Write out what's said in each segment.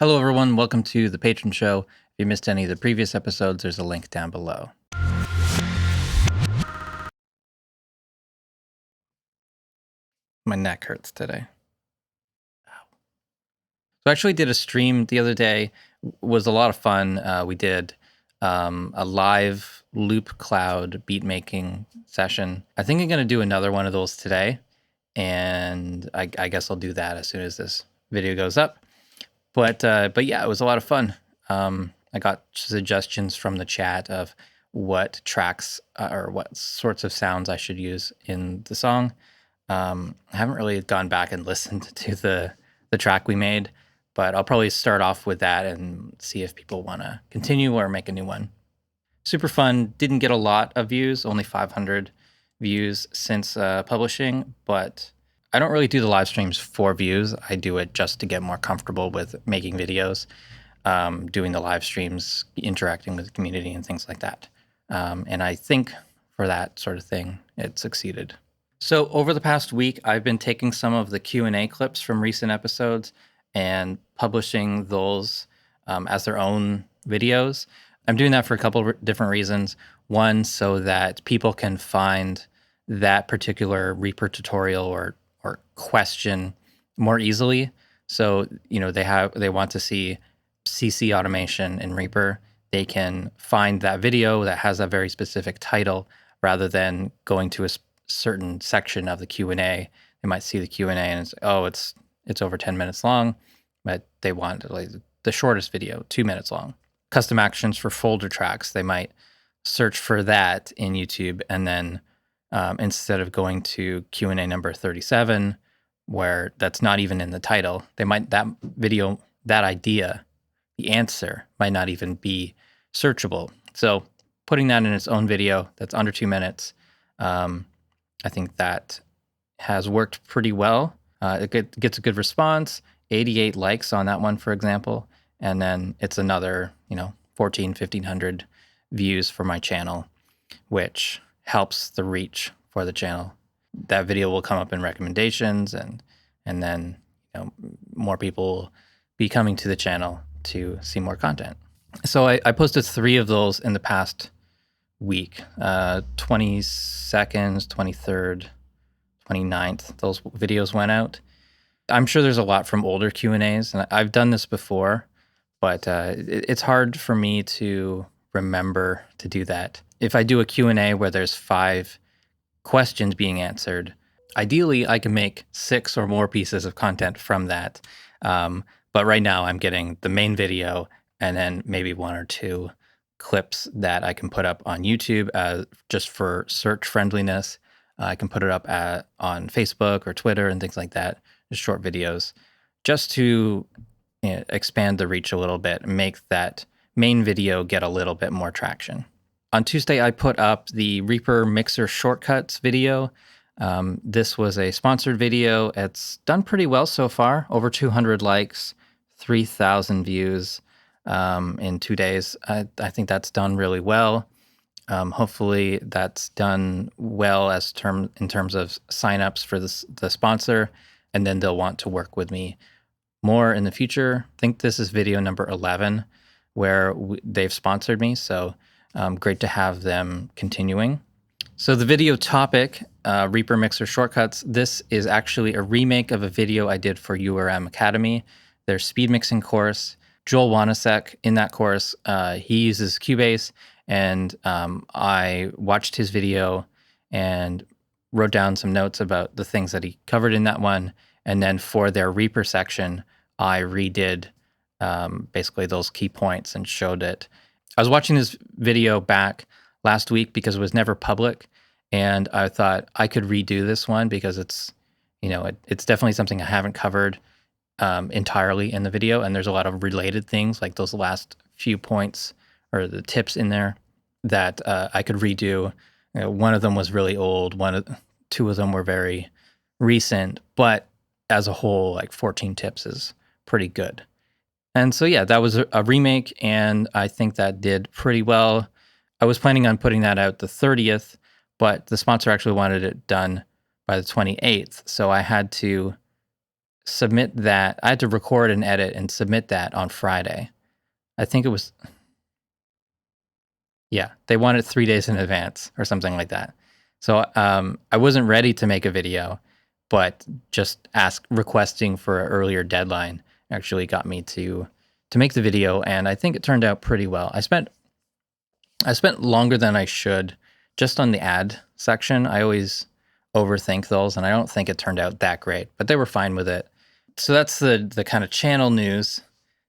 Hello, everyone. Welcome to the Patron Show. If you missed any of the previous episodes, there's a link down below. My neck hurts today. So I actually did a stream the other day. Was a lot of fun. We did a live loop cloud beat making session. I think I'm going to do another one of those today, and I guess I'll do that as soon as this video goes up. But yeah, it was a lot of fun. I got suggestions from the chat of what tracks or what sorts of sounds I should use in the song. I haven't really gone back and listened to the track we made, but I'll probably start off with that and see if people want to continue or make a new one. Super fun. Didn't get a lot of views, only 500 views since publishing, but I don't really do the live streams for views. I do it just to get more comfortable with making videos, doing the live streams, interacting with the community and things like that. And I think for that sort of thing, it succeeded. So over the past week, I've been taking some of the Q&A clips from recent episodes and publishing those as their own videos. I'm doing that for a couple of different reasons. One, so that people can find that particular Reaper tutorial or question more easily. So, they want to see CC automation in Reaper. They can find that video that has a very specific title rather than going to a certain section of the Q&A. They might see the Q&A and it's over 10 minutes long, but they want like the shortest video, 2 minutes long. Custom actions for folder tracks. They might search for that in YouTube, and then instead of going to Q&A number 37, where that's not even in the title, that video, that idea, the answer might not even be searchable. So putting that in its own video that's under 2 minutes, I think that has worked pretty well. It gets a good response, 88 likes on that one, for example. And then it's another, 1,500 views for my channel, which helps the reach for the channel. That video will come up in recommendations, and then more people will be coming to the channel to see more content. So I posted 3 of those in the past week, 22nd, 23rd, 29th. Those videos went out. I'm sure there's a lot from older Q&As, and I've done this before, but it's hard for me to remember to do that. If I do a Q&A where there's 5 questions being answered, ideally I can make 6 or more pieces of content from that. But right now I'm getting the main video and then maybe 1 or 2 clips that I can put up on YouTube just for search friendliness. I can put it up on Facebook or Twitter and things like that, just short videos, just to expand the reach a little bit and make that main video get a little bit more traction. On Tuesday, I put up the Reaper mixer shortcuts video. This was a sponsored video. It's done pretty well so far, over 200 likes, 3,000 views in 2 days. I think that's done really well. Hopefully that's done well in terms of signups for the sponsor, and then they'll want to work with me more in the future. I think this is video number 11 where they've sponsored me, so great to have them continuing. So the video topic, Reaper Mixer Shortcuts, this is actually a remake of a video I did for URM Academy, their speed mixing course. Joel Wanasek, in that course, he uses Cubase, and I watched his video and wrote down some notes about the things that he covered in that one. And then for their Reaper section, I redid basically those key points and showed it. I was watching this video back last week because it was never public, and I thought I could redo this one because it's definitely something I haven't covered entirely in the video, and there's a lot of related things like those last few points or the tips in there that I could redo. One of them was really old. 2 of them were very recent, but as a whole, like 14 tips is pretty good. And so, yeah, that was a remake, and I think that did pretty well. I was planning on putting that out the 30th, but the sponsor actually wanted it done by the 28th. So I had to submit that. I had to record and edit and submit that on Friday. I think it was, yeah, they want it 3 days in advance or something like that. So I wasn't ready to make a video, but just requesting for an earlier deadline actually got me to make the video, and I think it turned out pretty well. I spent longer than I should just on the ad section. I always overthink those, and I don't think it turned out that great, but they were fine with it. So that's the kind of channel news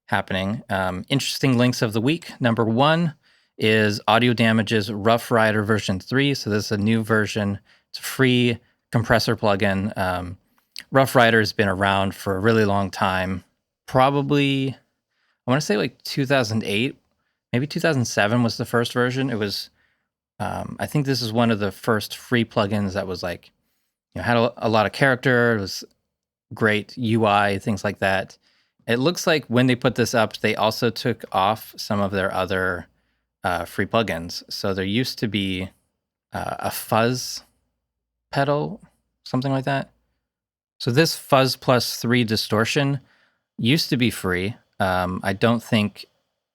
happening. Interesting links of the week. Number 1 is Audio Damage's Rough Rider version 3. So this is a new version. It's a free compressor plugin. Rough Rider has been around for a really long time. Probably, I want to say like 2008, maybe 2007 was the first version. It was, I think this is one of the first free plugins that was like, had a lot of character. It was great UI, things like that. It looks like when they put this up, they also took off some of their other free plugins. So there used to be a fuzz pedal, something like that. So this fuzz plus 3 distortion used to be free. I don't think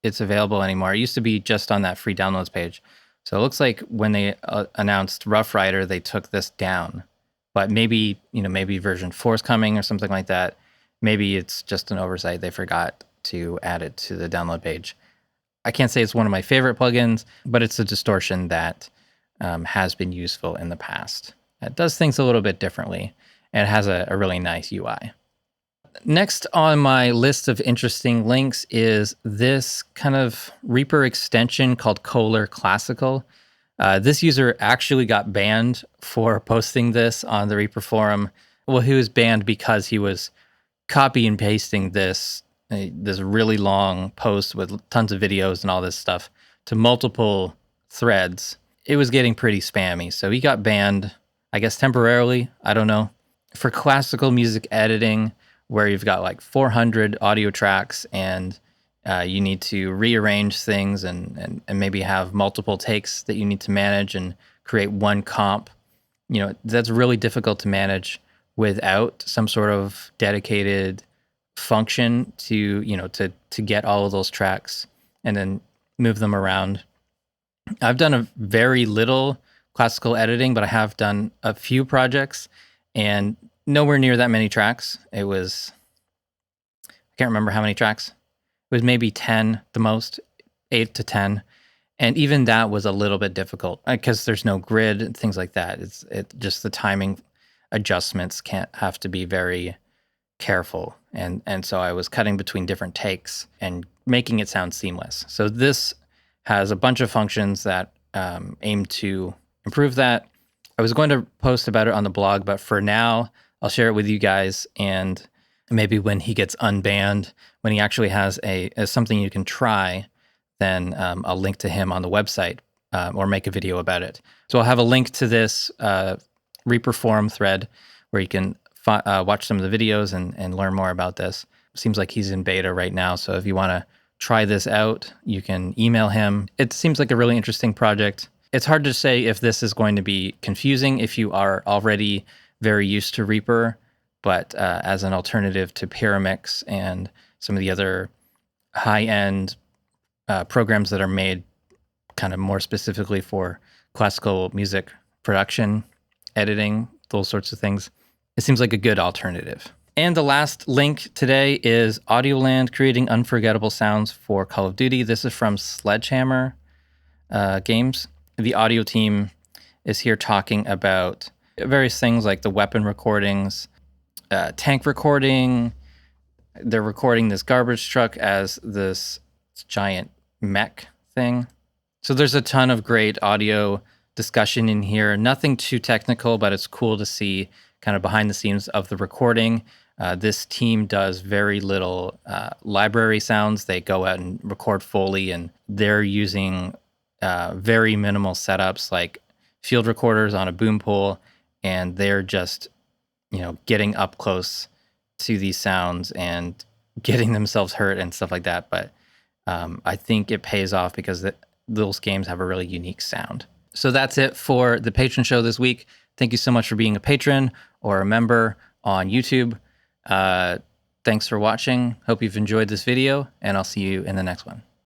it's available anymore. It used to be just on that free downloads page. So it looks like when they announced Rough Rider, they took this down. But maybe, maybe version 4 is coming or something like that. Maybe it's just an oversight. They forgot to add it to the download page. I can't say it's one of my favorite plugins, but it's a distortion that has been useful in the past. It does things a little bit differently, and it has a really nice UI. Next on my list of interesting links is this kind of Reaper extension called Cohler Classical. This user actually got banned for posting this on the Reaper forum. Well, he was banned because he was copy and pasting this really long post with tons of videos and all this stuff to multiple threads. It was getting pretty spammy, so he got banned, I guess temporarily, I don't know. For classical music editing, where you've got like 400 audio tracks and you need to rearrange things and maybe have multiple takes that you need to manage and create one comp, that's really difficult to manage without some sort of dedicated function to get all of those tracks and then move them around. I've done a very little classical editing, but I have done a few projects and nowhere near that many tracks. It was, I can't remember how many tracks. It was maybe 10 the most, 8 to 10. And even that was a little bit difficult because there's no grid and things like that. It just the timing adjustments can't have to be very careful. And so I was cutting between different takes and making it sound seamless. So this has a bunch of functions that aim to improve that. I was going to post about it on the blog, but for now, I'll share it with you guys. And maybe when he gets unbanned, when he actually has something you can try, then I'll link to him on the website or make a video about it. So I'll have a link to this Reaper forum thread where you can watch some of the videos and learn more about this. Seems like he's in beta right now. So if you want to try this out, you can email him. It seems like a really interesting project. It's hard to say if this is going to be confusing if you are already very used to Reaper, but as an alternative to Pyramix and some of the other high-end programs that are made kind of more specifically for classical music production, editing, those sorts of things, it seems like a good alternative. And the last link today is AUDIOLAND creating unforgettable sounds for Call of Duty. This is from Sledgehammer Games. The audio team is here talking about various things like the weapon recordings, tank recording. They're recording this garbage truck as this giant mech thing. So there's a ton of great audio discussion in here. Nothing too technical, but it's cool to see kind of behind the scenes of the recording. This team does very little library sounds. They go out and record Foley, and they're using very minimal setups like field recorders on a boom pole, and they're just, getting up close to these sounds and getting themselves hurt and stuff like that. But I think it pays off because those games have a really unique sound. So that's it for the Patron show this week. Thank you so much for being a patron or a member on YouTube. Thanks for watching. Hope you've enjoyed this video, and I'll see you in the next one.